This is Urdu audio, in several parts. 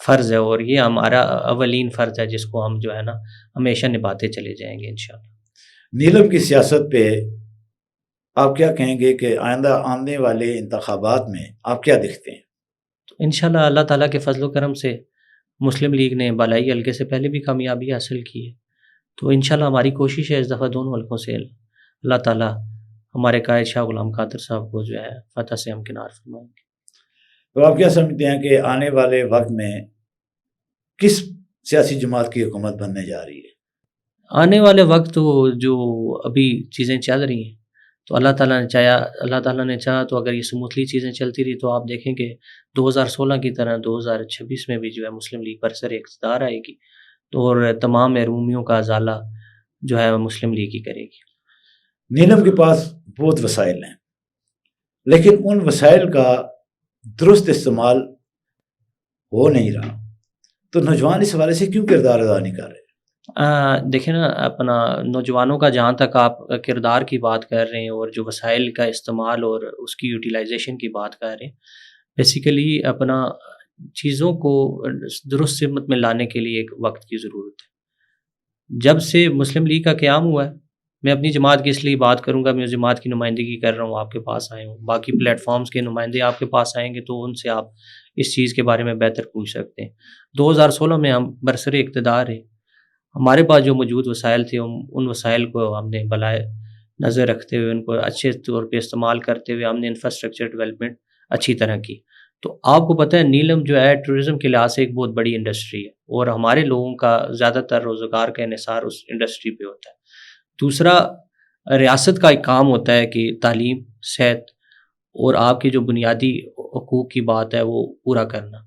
فرض ہے، اور یہ ہمارا اولین فرض ہے جس کو ہم جو ہے نا ہمیشہ نبھاتے چلے جائیں گے انشاءاللہ۔ نیلم کی سیاست پہ آپ کیا کہیں گے کہ آئندہ آنے والے انتخابات میں آپ کیا دیکھتے ہیں؟ انشاءاللہ اللہ تعالیٰ کے فضل و کرم سے مسلم لیگ نے بالائی حلقے سے پہلے بھی کامیابی حاصل کی ہے، تو انشاءاللہ ہماری کوشش ہے اس دفعہ دونوں حلقوں سے اللہ تعالیٰ ہمارے قائد شاہ غلام قادر صاحب کو جو ہے فتح سے ہمکنار فرمائیں گے۔ تو آپ کیا سمجھتے ہیں کہ آنے والے وقت میں کس سیاسی جماعت کی حکومت بننے جا رہی ہے؟ آنے والے وقت تو جو ابھی چیزیں چل رہی ہیں تو اللہ تعالیٰ نے چاہا تو اگر یہ سموتھلی چیزیں چلتی رہی تو آپ دیکھیں کہ 2016 کی طرح 2026 میں بھی جو ہے مسلم لیگ برسر اقتدار آئے گی، اور تمام محرومیوں کا ازالہ جو ہے مسلم لیگ ہی کرے گی۔ نیلم کے پاس بہت وسائل ہیں، لیکن ان وسائل کا درست استعمال ہو نہیں رہا، تو نوجوان اس حوالے سے کیوں کردار ادا نہیں کر رہے؟ دیکھیں نا، اپنا نوجوانوں کا جہاں تک آپ کردار کی بات کر رہے ہیں اور جو وسائل کا استعمال اور اس کی یوٹیلائزیشن کی بات کر رہے ہیں، بیسیکلی اپنا چیزوں کو درست سمت میں لانے کے لیے ایک وقت کی ضرورت ہے۔ جب سے مسلم لیگ کا قیام ہوا ہے، میں اپنی جماعت کی اس لیے بات کروں گا، میں اس جماعت کی نمائندگی کر رہا ہوں، آپ کے پاس آئے ہوں، باقی پلیٹ فارمز کے نمائندے آپ کے پاس آئیں گے تو ان سے آپ اس چیز کے بارے میں بہتر پوچھ سکتے ہیں۔ 2016 میں ہم برسر اقتدار ہیں، ہمارے پاس جو موجود وسائل تھے ان وسائل کو ہم نے بالائے نظر رکھتے ہوئے ان کو اچھے طور پہ استعمال کرتے ہوئے ہم نے انفراسٹرکچر ڈیولپمنٹ اچھی طرح کی۔ تو آپ کو پتہ ہے نیلم جو ہے ٹورزم کے لحاظ سے ایک بہت بڑی انڈسٹری ہے، اور ہمارے لوگوں کا زیادہ تر روزگار کا انحصار اس انڈسٹری پہ ہوتا ہے۔ دوسرا، ریاست کا ایک کام ہوتا ہے کہ تعلیم، صحت اور آپ کے جو بنیادی حقوق کی بات ہے وہ پورا کرنا،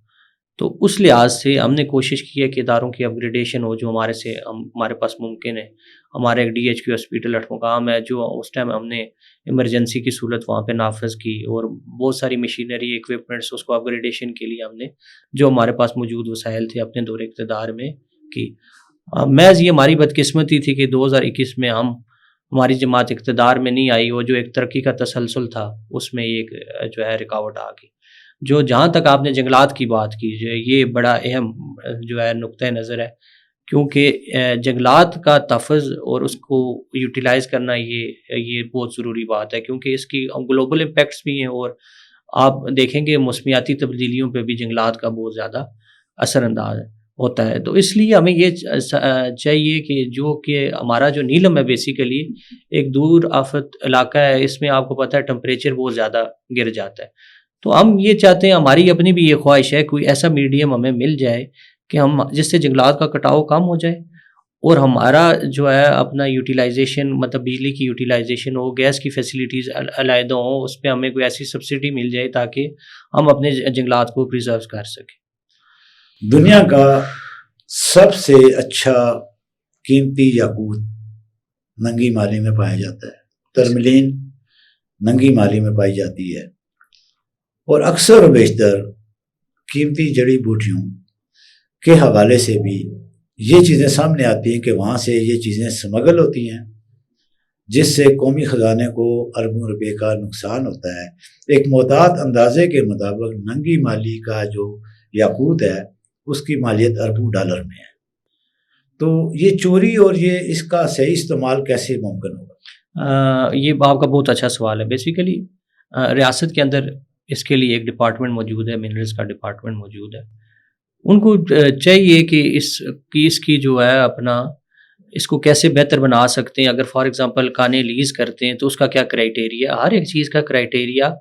تو اس لحاظ سے ہم نے کوشش کی ہے کہ اداروں کی اپگریڈیشن ہو جو ہمارے پاس ممکن ہے۔ ہمارا ایک DHQ ہاسپٹل اٹھمقام ہے جو اس ٹائم ہم نے ایمرجنسی کی صورت وہاں پہ نافذ کی، اور بہت ساری مشینری ایکوپمنٹس اس کو اپگریڈیشن کے لیے ہم نے جو ہمارے پاس موجود وسائل تھے اپنے دور اقتدار میں کی۔ محض یہ ہماری بدقسمتی تھی کہ 2021 میں ہماری جماعت اقتدار میں نہیں آئی، اور جو ایک ترقی کا تسلسل تھا اس میں ایک جو ہے رکاوٹ آ گئی۔ جو جہاں تک آپ نے جنگلات کی بات کی، جو یہ بڑا اہم جو ہے نقطۂ نظر ہے، کیونکہ جنگلات کا تحفظ اور اس کو یوٹیلائز کرنا یہ بہت ضروری بات ہے، کیونکہ اس کی گلوبل امپیکٹس بھی ہیں، اور آپ دیکھیں گے موسمیاتی تبدیلیوں پہ بھی جنگلات کا بہت زیادہ اثر انداز ہوتا ہے۔ تو اس لیے ہمیں یہ چاہیے کہ ہمارا جو نیلم ہے بیسیکلی ایک دور آفت علاقہ ہے، اس میں آپ کو پتہ ہے ٹمپریچر بہت زیادہ گر جاتا ہے، تو ہم یہ چاہتے ہیں، ہماری اپنی بھی یہ خواہش ہے کوئی ایسا میڈیم ہمیں مل جائے کہ ہم جس سے جنگلات کا کٹاؤ کم ہو جائے، اور ہمارا جو ہے اپنا یوٹیلائزیشن، مطلب بجلی کی یوٹیلائزیشن ہو، گیس کی فیسلٹیز علیحدہ ہوں، اس پہ ہمیں کوئی ایسی سبسڈی مل جائے تاکہ ہم اپنے جنگلات کو پریزرو کر سکیں۔ دنیا کا سب سے اچھا قیمتی یاقوت ننگی مالی میں پایا جاتا ہے، ترملین ننگی مالی میں پائی جاتی ہے، اور اکثر و بیشتر قیمتی جڑی بوٹیوں کے حوالے سے بھی یہ چیزیں سامنے آتی ہیں کہ وہاں سے یہ چیزیں سمگل ہوتی ہیں، جس سے قومی خزانے کو اربوں روپے کا نقصان ہوتا ہے۔ ایک محتاط اندازے کے مطابق ننگی مالی کا جو یاقوت ہے اس کی مالیت اربوں ڈالر میں ہے، تو یہ چوری اور یہ اس کا صحیح استعمال کیسے ممکن ہوگا؟ یہ آپ کا بہت اچھا سوال ہے۔ بیسیکلی ریاست کے اندر اس کے لیے ایک ڈپارٹمنٹ موجود ہے، منرلز کا ڈپارٹمنٹ موجود ہے، ان کو چاہیے کہ اس کی جو ہے اپنا اس کو کیسے بہتر بنا سکتے ہیں۔ اگر فار ایگزامپل کانے لیز کرتے ہیں تو اس کا کیا کرائیٹیریا، ہر ایک چیز کا کرائیٹیریا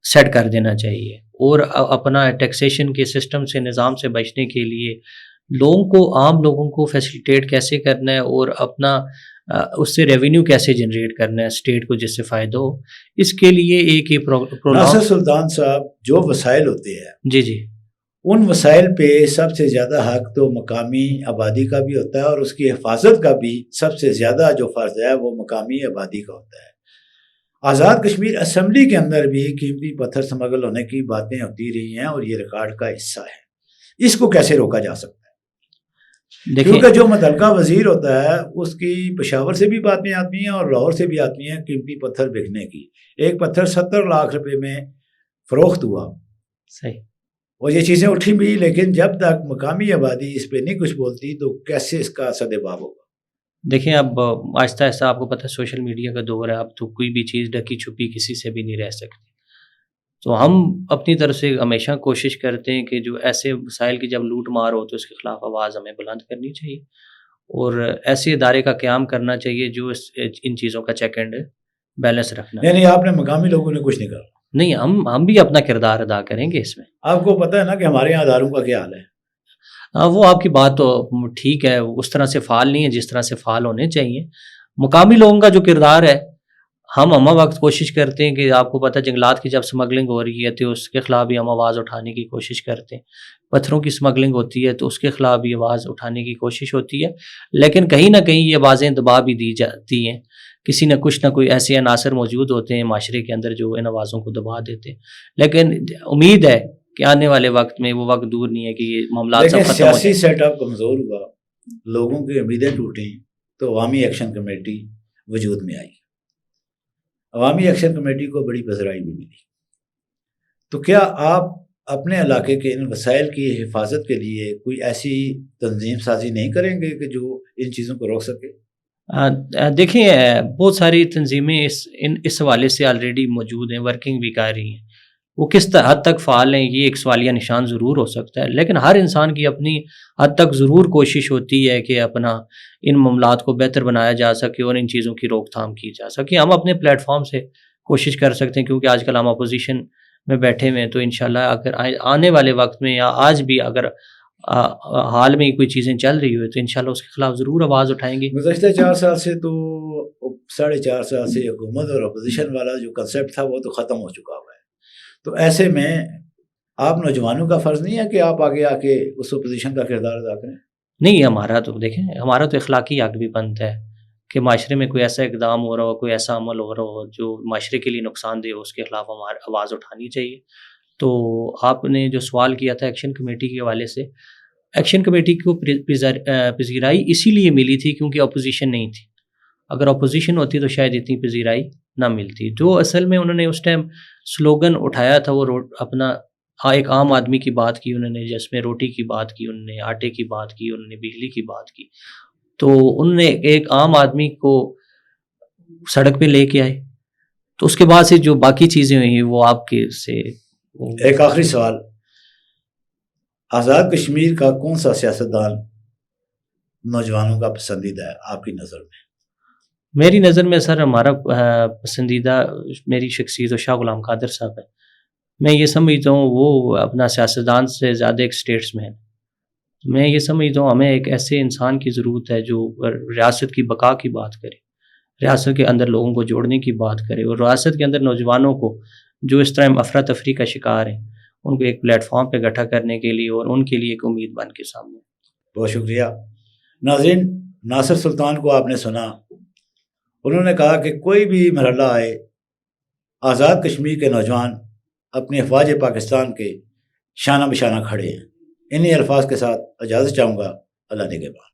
سیٹ کر دینا چاہیے، اور اپنا ٹیکسیشن کے سسٹم سے، نظام سے بچنے کے لیے عام لوگوں کو فیسیلیٹیٹ کیسے کرنا ہے، اور اپنا اس سے ریونیو کیسے جنریٹ کرنا ہے اسٹیٹ کو جس سے فائدہ ہو، اس کے لیے ایک ہی ناصر سلطان صاحب، جو وسائل ہوتے ہیں جی ان وسائل پہ سب سے زیادہ حق تو مقامی آبادی کا بھی ہوتا ہے، اور اس کی حفاظت کا بھی سب سے زیادہ جو فرض ہے وہ مقامی آبادی کا ہوتا ہے۔ آزاد کشمیر اسمبلی کے اندر بھی قیمتی پتھر سمگل ہونے کی باتیں ہوتی رہی ہیں، اور یہ ریکارڈ کا حصہ ہے۔ اس کو کیسے روکا جا سکتا ہے؟ کیونکہ جو متعلقہ وزیر ہوتا ہے اس کی پشاور سے بھی باتیں آتی ہیں اور لاہور سے بھی آتی ہیں قیمتی پتھر بکنے کی۔ ایک پتھر 70 لاکھ روپے میں فروخت ہوا، صحیح، اور یہ چیزیں اٹھی بھی، لیکن جب تک مقامی آبادی اس پہ نہیں کچھ بولتی تو کیسے اس کا سدباب ہوگا؟ دیکھیں اب آہستہ آہستہ آپ کو پتہ ہے سوشل میڈیا کا دور ہے، اب تو کوئی بھی چیز ڈھکی چھپی کسی سے بھی نہیں رہ سکتی. تو ہم اپنی طرف سے ہمیشہ کوشش کرتے ہیں کہ جو ایسے مسائل کی جب لوٹ مار ہو تو اس کے خلاف آواز ہمیں بلند کرنی چاہیے، اور ایسے ادارے کا قیام کرنا چاہیے جو ان چیزوں کا چیک اینڈ بیلنس رکھنا. یعنی آپ نے مقامی لوگوں نے کچھ نہیں کرنا؟ نہیں، ہم بھی اپنا کردار ادا کریں گے اس میں. آپ کو پتہ ہے نا کہ ہمارے یہاں اداروں کا کیا حال ہے. وہ آپ کی بات تو ٹھیک ہے، اس طرح سے فعال نہیں ہے جس طرح سے فعال ہونے چاہیے. مقامی لوگوں کا جو کردار ہے، ہم وقت کوشش کرتے ہیں کہ آپ کو پتہ جنگلات کی جب سمگلنگ ہو رہی ہے تو اس کے خلاف بھی ہم آواز اٹھانے کی کوشش کرتے ہیں. پتھروں کی سمگلنگ ہوتی ہے تو اس کے خلاف بھی آواز اٹھانے کی کوشش ہوتی ہے، لیکن کہیں نہ کہیں یہ آوازیں دبا بھی دی جاتی ہیں. کسی نہ کوئی ایسے عناصر موجود ہوتے ہیں معاشرے کے اندر جو ان آوازوں کو دبا دیتے ہیں. لیکن امید ہے کہ آنے والے وقت میں وہ وقت دور نہیں ہے کہ یہ معاملات سب ختم ہو سیاسی جائیں. سیٹ اپ کمزور ہوا، لوگوں کی امیدیں ٹوٹیں تو عوامی ایکشن کمیٹی وجود میں آئی. عوامی ایکشن کمیٹی کو بڑی پذیرائی بھی ملی. تو کیا آپ اپنے علاقے کے ان وسائل کی حفاظت کے لیے کوئی ایسی تنظیم سازی نہیں کریں گے کہ جو ان چیزوں کو روک سکے؟ دیکھیں بہت ساری تنظیمیں اس حوالے سے آلریڈی موجود ہیں، ورکنگ بھی کر رہی ہیں. وہ کس حد تک فعال ہیں یہ ایک سوالیہ نشان ضرور ہو سکتا ہے، لیکن ہر انسان کی اپنی حد تک ضرور کوشش ہوتی ہے کہ اپنا ان معاملات کو بہتر بنایا جا سکے اور ان چیزوں کی روک تھام کی جا سکے. ہم اپنے پلیٹ فارم سے کوشش کر سکتے ہیں، کیونکہ آج کل ہم اپوزیشن میں بیٹھے ہوئے ہیں، تو انشاءاللہ اگر آنے والے وقت میں یا آج بھی اگر حال میں کوئی چیزیں چل رہی ہوئی تو انشاءاللہ اس کے خلاف ضرور آواز اٹھائیں گے. گزشتہ 4 سال سے تو 4.5 سال سے حکومت اور اپوزیشن والا جو کنسیپٹ تھا وہ تو ختم ہو چکا ہوا ہے. تو ایسے میں آپ نوجوانوں کا فرض نہیں ہے کہ آپ آگے آ کے اس اپوزیشن کا کردار ادا کریں؟ نہیں، ہمارا تو اخلاقی حق بھی بنتا ہے کہ معاشرے میں کوئی ایسا اقدام ہو رہا ہو، کوئی ایسا عمل ہو رہا ہو جو معاشرے کے لیے نقصان دہ ہو، اس کے خلاف ہماری آواز اٹھانی چاہیے. تو آپ نے جو سوال کیا تھا ایکشن کمیٹی کے حوالے سے، ایکشن کمیٹی کو پذیرائی اسی لیے ملی تھی کیونکہ اپوزیشن نہیں تھی. اگر اپوزیشن ہوتی تو شاید اتنی پذیرائی نہ ملتی. جو اصل میں انہوں نے اس ٹائم سلوگن اٹھایا تھا وہ اپنا ایک عام آدمی کی بات کی انہوں نے، جس میں روٹی کی بات کی، انہوں نے آٹے کی بات کی، انہوں نے بجلی کی بات کی. تو انہوں نے ایک عام آدمی کو سڑک پہ لے کے آئے. تو اس کے بعد سے جو باقی چیزیں ہوئی وہ آپ کے سے. ایک آخری سوال، آزاد کشمیر کا کون سا سیاستدان نوجوانوں کا پسندیدہ ہے آپ کی نظر میں؟ میری نظر میں سر ہمارا پسندیدہ میری شخصیت و شاہ غلام قادر صاحب ہے. میں یہ سمجھتا ہوں وہ اپنا سیاستدان سے زیادہ ایک اسٹیٹس مین. میں یہ سمجھتا ہوں ہمیں ایک ایسے انسان کی ضرورت ہے جو ریاست کی بقا کی بات کرے، ریاست کے اندر لوگوں کو جوڑنے کی بات کرے، اور ریاست کے اندر نوجوانوں کو جو اس طرح افراتفری کا شکار ہیں ان کو ایک پلیٹ فارم پہ اکٹھا کرنے کے لیے اور ان کے لیے ایک امید بن کے سامنے. بہت شکریہ. ناظرین، ناصر سلطان کو آپ نے سنا. انہوں نے کہا کہ کوئی بھی مرحلہ آئے، آزاد کشمیر کے نوجوان اپنے افواج پاکستان کے شانہ بشانہ کھڑے ہیں. انہی الفاظ کے ساتھ اجازت چاہوں گا. اللہ نگہبان.